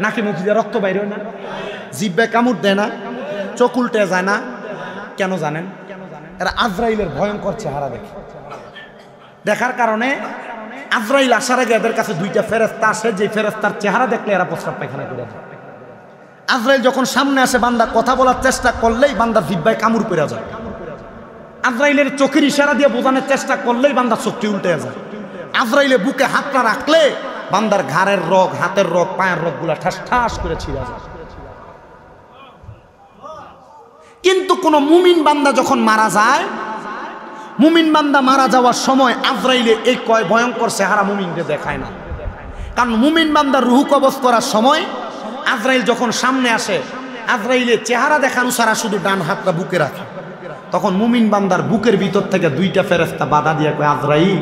নাকি মুখ দিয়ে রক্ত বাইরে হয় না? জিহ্বায় কামড় দেয় না? চোখ উল্টে যায় না? কেন জানেন? এরা আজরাইলের ভয়ঙ্কর চেহারা দেখে। দেখার কারণে আজরাইল আসার আগে এদের কাছে 2টা ফেরেশতা আসে, যে ফেরেশতার চেহারা দেখলে এরা প্রস্রাব পায়খানা করে যায়। আজরাইল যখন সামনে আসে বান্দা কথা বলার চেষ্টা করলেই বান্দার জিহ্বায় কামড় পড়ে যায়। আজরাইলের চোখের ইশারা দিয়ে বোঝানোর চেষ্টা করলেই বান্দার চোখটি উল্টে যায়। আজরাইলে বুকে হাতটা রাখলে বান্দার ঘাড়ের রগ, হাতের রগ, পায়ের রগগুলা ঠাস ঠাস করে ছিঁড়ে যায়। কিন্তু কোন মুমিন বান্দা যখন মারা যায়, মুমিন বান্দা মারা যাওয়ার সময় আজরাইলে এই কয় ভয়ঙ্কর চেহারা মুমিনকে দেখায় না। কারণ মুমিন বান্দার রূহ কবজ করার সময় আজরাইল যখন সামনে আসে, আজরাইলের চেহারা দেখানো ছাড়া শুধু ডান হাতটা বুকে রাখে। তখন মুমিন বান্দার বুকের ভিতর থেকে 2টা ফেরেশতা বাধা দিয়ে কয়, আজরাইল,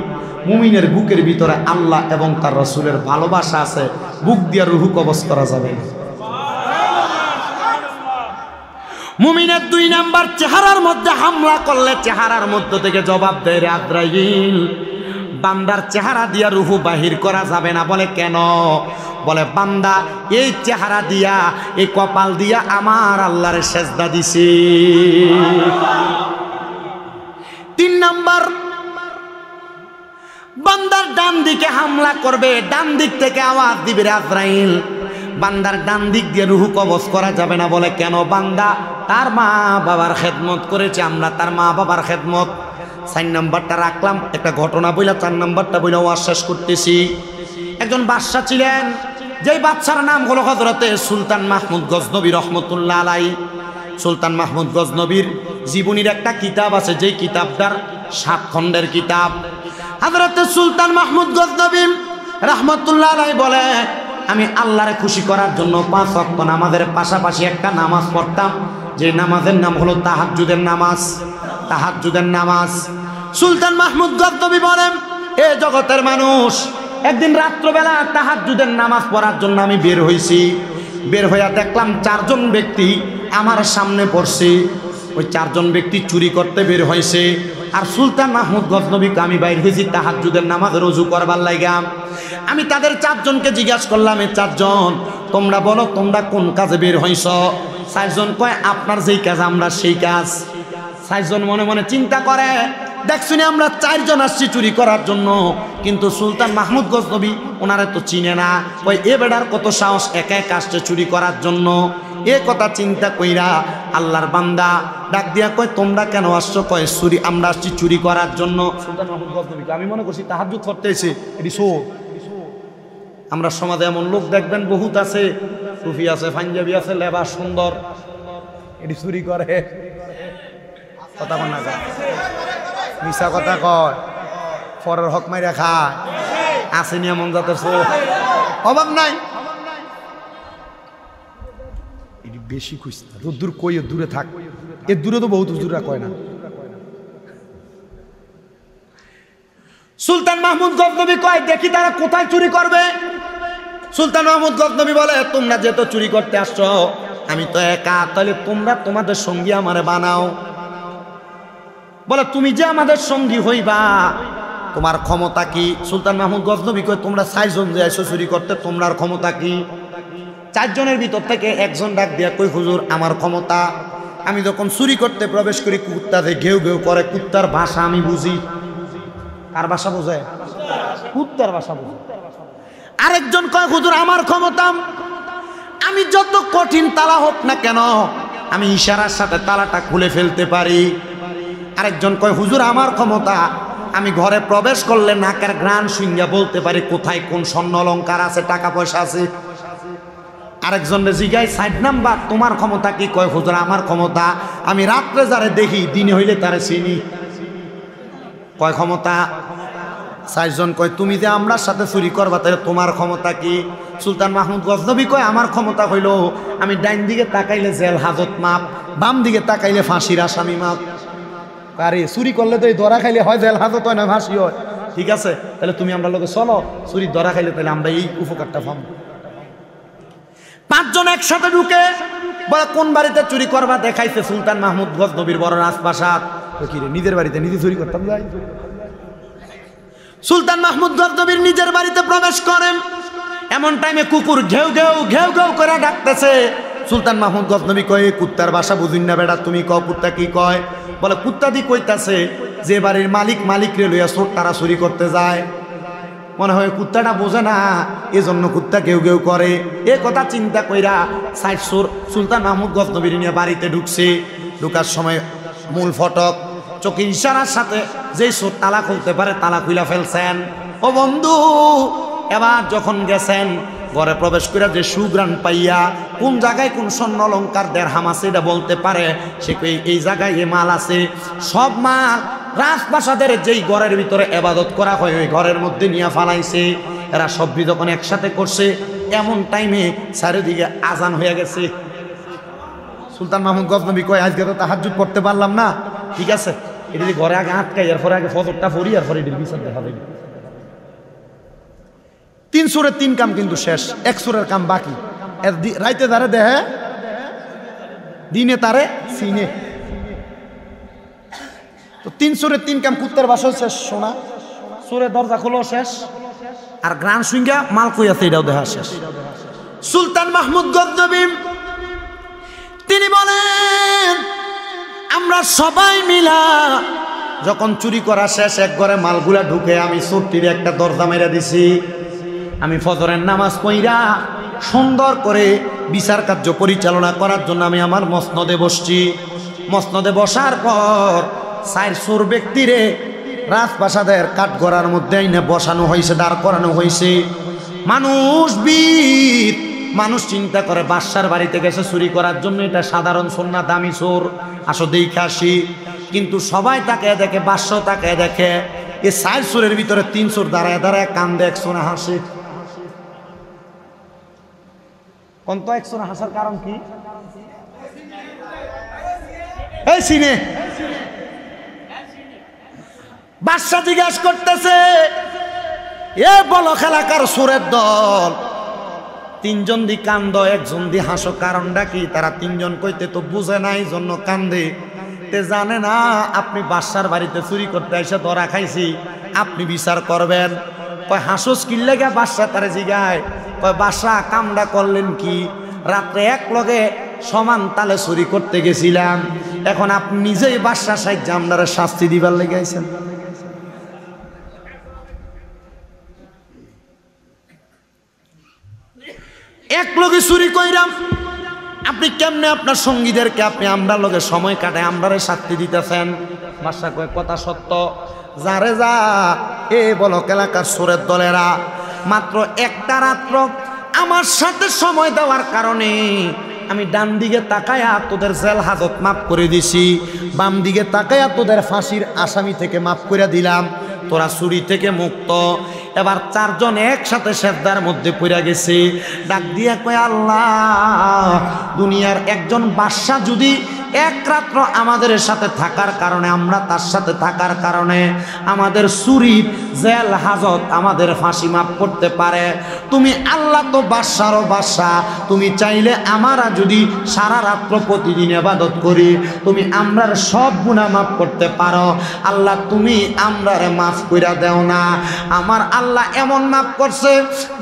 মুমিনের বুকের ভিতরে আল্লাহ এবং তার রাসূলের ভালোবাসা আছে, বুক দিয়ে রূহ কবজ করা যাবে না। মুমিনের 2 নাম্বার চেহারার মধ্যে হামলা করলে চেহারার মধ্য থেকে জবাব দেয়, রে আজরাইল, বান্দার চেহারা দিয়া রূহ বাহির করা যাবে না। বলে কেন? বলে বান্দা এই চেহারা দিয়া, এই কপাল দিয়া আমার আল্লাহর সেজদা দিছে। 3 নাম্বার বান্দার ডান দিকে হামলা করবে, ডান দিক থেকে আওয়াজ দিবে, আজরাইল, বান্দার ডান দিক দিয়ে রূহ কবজ করা যাবে না। বলে কেন? বান্দা তার মা বাবার খেদমত করেছে, আমরা তার মা বাবার খেদমত। 4 নাম্বারটা রাখলাম, একটা ঘটনা বইলা 4 নাম্বারটা বইলা ওয়াজ শেষ করতেছি। একজন বাদশা ছিলেন, যেই বাদশার নাম হলো হযরতে সুলতান মাহমুদ গজনবী রহমতুল্লাহ আলাইহি। সুলতান মাহমুদ গজনবীর জীবনীর একটা কিতাব আছে, যেই কিতাবটার 7 খণ্ডের কিতাব। হযরতে সুলতান মাহমুদ গজনবী রহমতুল্লাহ আলাইহি বলে, আমি আল্লাহরে খুশি করার জন্য 5 ওয়াক্ত নামাজের পাশাপাশি একটা নামাজ পড়তাম, যে নামাজের নাম হলো তাহাজ্জুদের নামাজ। তাহাজ্জুদের নামাজ। সুলতান মাহমুদ গজনবী বলেন, এ জগতের মানুষ, একদিন রাত্রবেলা তাহাজ্জুদের নামাজ পড়ার জন্য আমি বের হইছি। বের হইয়া দেখলাম 4 জন ব্যক্তি আমার সামনে পড়ছে। ওই 4 জন ব্যক্তি চুরি করতে বের হয়েছে। আর সুলতান মাহমুদ গজনবীকে আমি বাইর হয়েছি তাহাজ্জুদের নামাজের ওযু করবার লাগা। আমি তাদের 4 জনকে জিজ্ঞাসা করলাম, এই 4 জন তোমরা বলো তোমরা কোন কাজে বের হইছ? 4 জন কয়, আপনার যেই কাজ আমরা সেই কাজ। 4 জন মনে মনে চিন্তা করে, দেখছুনি আমরা 4 জন আসছি চুরি করার জন্য, কিন্তু সুলতান মাহমুদ গজনবী ওনারা তো চিনে না। ওই এ বেড়ার কত সাহস একা একা আসছে চুরি করার জন্য। এ কথা চিন্তা কইরা আল্লাহর বান্দা ডাক দিয়া কয়, তোমরা কেন আসছো? কয়, চুরি, আমরা আসছি চুরি করার জন্য। সুলতান মাহমুদ গজনবীকে আমি মনে করছি তাহাজ্জুদ করতে এসে এটি শো। আমরা সমাজে এমন লোক দেখবেন বহুত আছে, টুপি আছে, পাঞ্জাবি আছে, লেবাস সুন্দর, এটি চুরি করে। কথা বল না, মিশা কথা কয়, পরের হক মাইরা খায়। আসেনি এমন জাতের চোর অভাব নাই। বেশি খুঁজতে দূর কই দূরে থাক, এর দূরে তো বহুত হুজুররা কয় না। সুলতান মাহমুদ গজনবী কয় দেখি তারা কোথায় চুরি করবে। সুলতান মাহমুদ গজনবী বলে তোমরা যেহেতু চুরি করতে আসছো, আমি তো একা, তাহলে তোমরা তোমাদের সঙ্গী আমারে বানাও। বলে তুমি যে আমাদের সঙ্গী হইবা তোমার ক্ষমতা কি? সুলতান মাহমুদ গজনবী কয় তোমরা 4 জন যে এসো চুরি করতে, তোমার ক্ষমতা কি? 4 জনের ভিতর থেকে একজন ডাক দিয়া কই হুজুর আমার ক্ষমতা, আমি যখন চুরি করতে প্রবেশ করি কুত্তাতে ঘেউ ঘেউ করে, কুত্তার ভাষা আমি বুঝি। কার ভাষা বোঝে? কুত্তার ভাষা বুঝে। আরেকজন কয় হুজুর আমার ক্ষমতা, আমি যত কঠিন তালা হোক না কেন আমি ইশারার সাথে তালাটা খুলে ফেলতে পারি। আরেকজন কয় হুজুর আমার ক্ষমতা, আমি ঘরে প্রবেশ করলে নাকের ঘ্রাণ শুঙ্গা বলতে পারি কোথায় কোন স্বর্ণ অলংকার আছে, টাকা পয়সা আছে। আরেকজনের জিগায় 4 নাম্বার তোমার ক্ষমতা কি? কয় হুজুর আমার ক্ষমতা, আমি রাত্রে যারে দেখি দিনে হইলে তারে চিনি। কয় ক্ষমতা? 4 জন কয় তুমি যে আমরার সাথে চুরি করবা তাহলে তোমার ক্ষমতা কি? সুলতান মাহমুদ গজনবী কয় আমার ক্ষমতা হইল আমি ডাইন দিকে তাকাইলে জেল হাজত মাপ, বাম দিকে তাকাইলে ফাঁসির আসামি মাপ। আরে চুরি করলে তো এই ধরা খাইলে হয় জেল হাজত হয় না ফাঁসি হয়। ঠিক আছে তাহলে তুমি আমরা লোকে চলো, চুরি ধরা খাইলে তাহলে আমরা এই উপকারটা পাবো। 5 জন একসাথে ঢুকে বলে কোন বাড়িতে চুরি করবা দেখাইছে সুলতান মাহমুদ গজনবীর বড় রাজপ্রাসাদ। কি রে নিজের বাড়িতে নিজে চুরি করতাম যাই। সুলতান মাহমুদ গজনবীর নিজের বাড়িতে প্রবেশ করেন, এমন টাইমে কুকুর ঘেউ ঘেউ ঘেউ ঘেউ করে ডাকতেছে। সুলতান মাহমুদ গজনবী কয় কুত্তার ভাষা বুঝুন না বেটা, তুমি কও কুত্তা কি কয়? বলে কুত্তা দি কইতাছে যে বাড়ির মালিক রে লইয়া চোর তারা চুরি করতে যায়, মনে হয় কুত্তাটা বোঝে না এজন্য কুত্তা ঘেউ ঘেউ করে। এ কথা চিন্তা কইরা 60 চোর সুলতান মাহমুদ গজনবীর নিয়ে বাড়িতে ঢুকছে। ঢুকার সময় মূল ফটক চোখে ইশারার সাথে যেই চোর তালা খুলতে পারে তালা খুইলা ফেলছেন। ও বন্ধু এবার যখন গেছেন ঘরে প্রবেশ করে যে সুগ্রাণ পাইয়া কোন জায়গায় কোন স্বর্ণ অলংকার দেড়হাম আছে এটা বলতে পারে, সে এই জায়গায় এ মাল আছে। সব মাল রাজপ্রাসাদের যেই ঘরের ভিতরে ইবাদত করা হয় ওই ঘরের মধ্যে নিয়ে ফালাইছে। এরা সব যখন একসাথে করছে এমন টাইমে চারিদিকে আজান হয়ে গেছে। সুলতান মাহমুদ গজনবী কয় আজকে তো তাহাজ্জুদ পড়তে পারলাম না, ঠিক আছে এটা ঘরে আগে আটকাই, এরপরে আগে ফজরটা পড়ি, এরপরে এটির বিচার দেখা দেবে। 3 চোরের 3 কাম কিন্তু শেষ, 1 চোরের কাম বাকি। রাইতে তারে দেহে, দিনে তারে সিনে। তো 3 চোরের 3 কাম, কুত্তার বাসাও শেষ শোনা, চোরের দরজা খোলো শেষ, আর গ্রান সুইঙ্গা মাল কই আছে এটাও দেখা শেষ। সুলতান মাহমুদ গজনবী তিনি বলেন আমরা সবাই মিলা যখন চুরি করা শেষ এক ঘরে মালগুলা ঢুকে আমি চোরটির একটা দরজা মেরে দিছি। আমি ফজরের নামাজ পড়া সুন্দর করে বিচার কার্য পরিচালনা করার জন্য আমি আমার মসনদে বসছি। মসনদে বসার পর 4 চোর ব্যক্তিরে রাজপ্রাসাদের কাঠগড়ার মধ্যে এনে বসানো হয়েছে, দাঁড় করানো হয়েছে। মানুষ চিন্তা করে বাদশার বাড়িতে গেছে চুরি করার জন্য, এটা সাধারণ চোর না দামি চোর, আসো দেখে আসি। কিন্তু সবাই তাকে দেখে, বাদশাও তাকে দেখে। এই 4 চোরের ভিতরে 3 চোর দাঁড়ায় দাঁড়ায় কান্দে, 1 চোর হাসে। কোন তো 1 চোর হাসার কারণ কি? এই সিনে বাদশা জিজ্ঞাসা করতেছে এ বলো খেলাকার চোরের দল 3 জন দি কান্দ 1 জন দি হাসো, কারণটা কি? তারা 3 জন কইতে তো বুঝে নাই জন্য কান্দে। তে জানে না আপনি বাদশার বাড়িতে চুরি করতে এসে ধরা খাইছি, আপনি বিচার করবেন। কয় হাসোস কি লাগা? বাদশা তারে জিগায়। কয় বাদশা কামটা করলেন কি? রাত্রে এক লগে সমান তালে চুরি করতে গেছিলাম, এখন আপনি নিজেই বাদশা সাহায্যে আপনারা শাস্তি দিবার লেগে আইছেন। এক লগে চুরি কইরাম, আপনি কেমনে আপনার সঙ্গীদেরকে আপনি আমরা লগে সময় কাটায় আমরারে শাস্তি দিতেছেন? বাদশা কয় কথা সত্য। যারে যা এ বলো এলাকার চোরের দলেরা মাত্র একটা রাত্র আমার সাথে সময় দেওয়ার কারণে আমি ডান দিকে তাকায়া তোদের জেল হাজত মাফ করে দিছি, বাম দিকে তাকায়া তোদের ফাঁসির আসামি থেকে মাফ করে দিলাম। তোরা চুরি থেকে মুক্ত। এবার চারজন একসাথে সেজদার মধ্যে পড়ে গেছে, ডাক দিয়া কয় আল্লাহ, দুনিয়ার একজন বাদশা যদি এক রাত্র আমাদের সাথে থাকার কারণে, আমরা তার সাথে থাকার কারণে আমাদের চুরির জেল হাজত, আমাদের ফাঁসি মাফ করতে পারে, তুমি আল্লাহ তো বাদশারও বাদশা, তুমি চাইলে আমরা যদি সারা রাত্র প্রতিদিন ইবাদত করি, তুমি আমরার সব গুনাহ মাফ করতে পারো। আল্লাহ তুমি আমরারে মাফ কইরা দেও না। আমার আল্লাহ এমন মাফ করছে,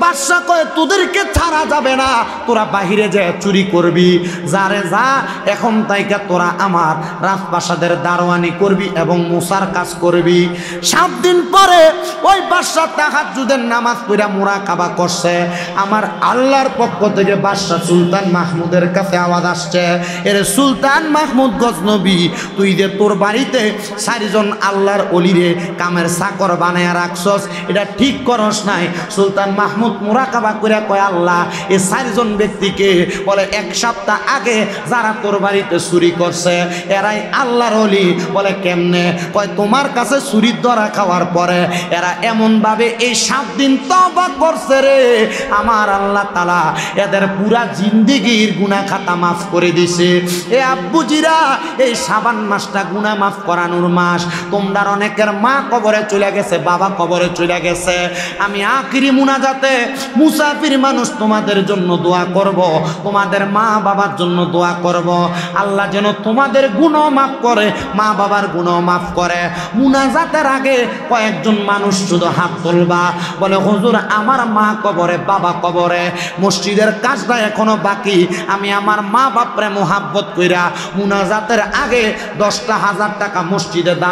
বাদশা কয় তোদেরকে ছাড়া যাবে না, তোরা বাহিরে যে চুরি করবি, যারে যা এখন তাইকে তোরা আমার রাজপ্রাসাদের দারোয়ানি করবি এবং মুসার কাজ করবি। 7 দিন পরে ওই বাদশা তাহাজ্জুদের নামাজ পড়া মুরাকাবা করছে। আমার আল্লাহর পক্ষ থেকে বাদশা সুলতান মাহমুদের কাছে আওয়াজ আসছে, এর সুলতান মাহমুদ গজনবী, তুই যে তোর বাড়িতে 4 জন আল্লাহর অলিরে কামের চাকর বানায়া রাখছস, এটা ঠিক করস নাই। সুলতান মাহমুদ মুরাকাবা করে কয় আল্লাহ, এই 4 জন ব্যক্তিকে বলে 1 সপ্তাহ আগে যারা তোর বাড়িতে চুরি করছে এরাই আল্লাহর ওলি। বলে কেমনে? কয় তোমার কাছে চুরির ধরা খাওয়ার পরে এরা এমন ভাবে এই 7 দিন তওবা করছে রে, আমার আল্লাহ তাআলা এদের পুরা জিন্দেগির গুনাহ খাতা মাফ করে দিছে। এ আব্বুজিরা, এই শাবান মাসটা গুনাহ মাফ করানোর মাস। তোমরা অনেকের মা কবরে চলে গেছে, বাবা কবরে চলে গেছে, আমি আখিরি মুনাজাতে মুসাফির মানুষ তোমাদের জন্য দোয়া করব, তোমাদের মা বাবার জন্য দোয়া করব, আল্লাহ যেন তোমাদের গুনাহ মাফ করে, মা বাবার গুনাহ মাফ করে। মুনাজাতের আগে কয়েকজন মানুষ শুধু হাত তুলবা, বলে হুজুর আমার মা কবরে, বাবা কবরে, মসজিদের কাজটা এখনো বাকি, আমি আমার মা বাপরে মোহাব্বত কইরা মুনাজাতের আগে 10,000 টাকা মসজিদে দান